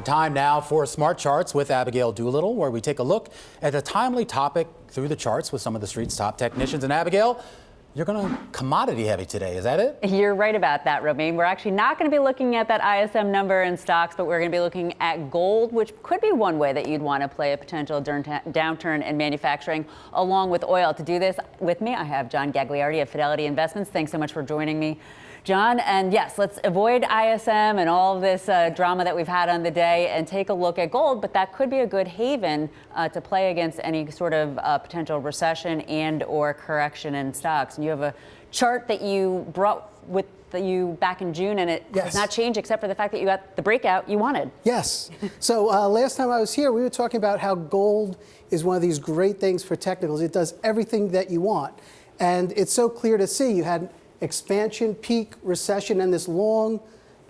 Time now for Smart Charts with Abigail Doolittle, where we take a look at a timely topic through the charts with some of the street's top technicians. And Abigail, you're going to commodity heavy today, is that it? You're right about that, Romaine. We're actually not going to be looking at that ISM number in stocks, but we're going to be looking at gold, which could be one way that you'd want to play a potential downturn in manufacturing, along with oil. To do this with me, I have John Gagliardi of Fidelity Investments. Thanks so much for joining me, John. And yes, let's avoid ISM and all of this drama that we've had on the day and take a look at gold. But that could be a good haven to play against any sort of potential recession and or correction in stocks. And you have a chart that you brought with you back in June, and it has not changed except for the fact that you got the breakout you wanted. Yes. So last time I was here, we were talking about how gold is one of these great things for technicals. It does everything that you want. And it's so clear to see. You had expansion, peak, recession, and this long,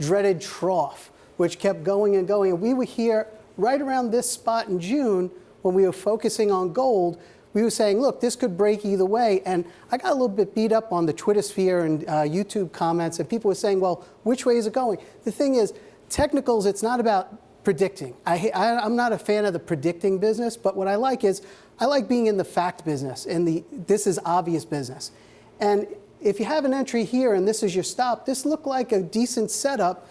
dreaded trough, which kept going and going. And we were here right around this spot in June when we were focusing on gold. We were saying, look, this could break either way. And I got a little bit beat up on the Twitter sphere and YouTube comments, and people were saying, well, which way is it going? The thing is, technicals, it's not about predicting. I'm not a fan of the predicting business, but what I like is I like being in the fact business, in the this is obvious business. And if you have an entry here and this is your stop, this looked like a decent setup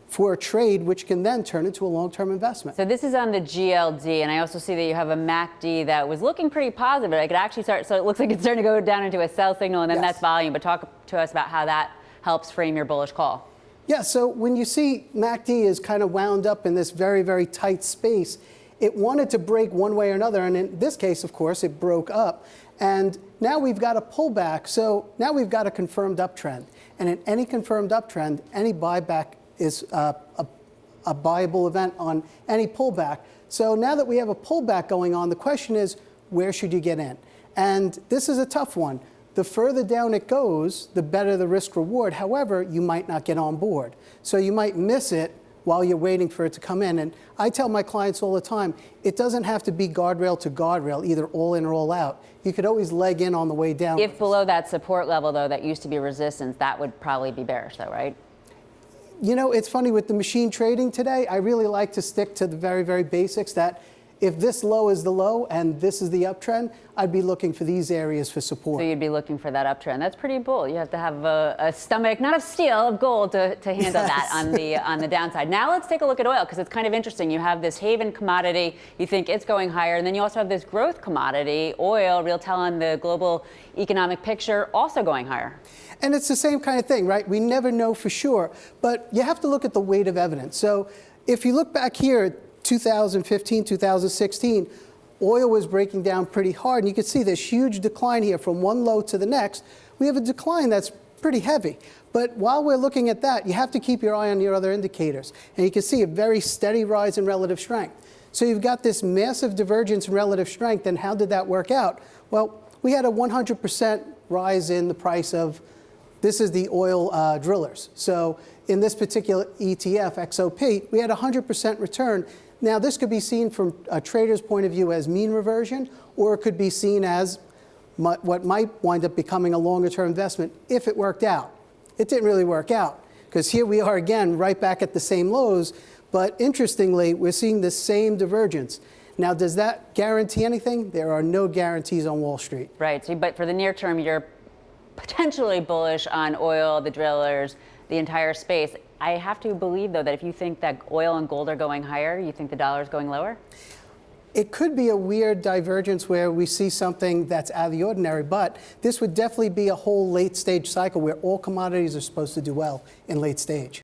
for a trade, which can then turn into a long-term investment. So this is on the GLD, and I also see that you have a MACD that was looking pretty positive. I could actually start, so it looks like it's starting to go down into a sell signal, and then that's volume. But talk to us about how that helps frame your bullish call. Yeah, so when you see MACD is kind of wound up in this very, very tight space, it wanted to break one way or another, and in this case, of course, it broke up. And now we've got a pullback, so now we've got a confirmed uptrend. And in any confirmed uptrend, any buyback is a buyable event on any pullback. So now that we have a pullback going on, the question is, where should you get in? And this is a tough one. The further down it goes, the better the risk reward. However, you might not get on board. So you might miss it while you're waiting for it to come in. And I tell my clients all the time, it doesn't have to be guardrail to guardrail, either all in or all out. You could always leg in on the way down. If below that support level, though, that used to be resistance, that would probably be bearish, though, right? You know, it's funny with the machine trading today, I really like to stick to the very, very basics that if this low is the low and this is the uptrend, I'd be looking for these areas for support. So you'd be looking for that uptrend. That's pretty bold. You have to have a stomach, not of steel, of gold to handle that on the downside. Now let's take a look at oil, because it's kind of interesting. You have this haven commodity. You think it's going higher. And then you also have this growth commodity, oil, real tell on the global economic picture, also going higher. And it's the same kind of thing, right? We never know for sure. But you have to look at the weight of evidence. So if you look back here, 2015, 2016, oil was breaking down pretty hard. And you can see this huge decline here from one low to the next. We have a decline that's pretty heavy. But while we're looking at that, you have to keep your eye on your other indicators. And you can see a very steady rise in relative strength. So you've got this massive divergence in relative strength. And how did that work out? Well, we had a 100% rise in the price of, this is the oil drillers. So in this particular ETF, XOP, we had 100% return. Now, this could be seen from a trader's point of view as mean reversion, or it could be seen as what might wind up becoming a longer-term investment if it worked out. It didn't really work out, because here we are again, right back at the same lows. But interestingly, we're seeing the same divergence. Now, does that guarantee anything? There are no guarantees on Wall Street. Right. So, but for the near term, you're potentially bullish on oil, the drillers, the entire space. I have to believe, though, that if you think that oil and gold are going higher, you think the dollar is going lower? It could be a weird divergence where we see something that's out of the ordinary, but this would definitely be a whole late stage cycle where all commodities are supposed to do well in late stage.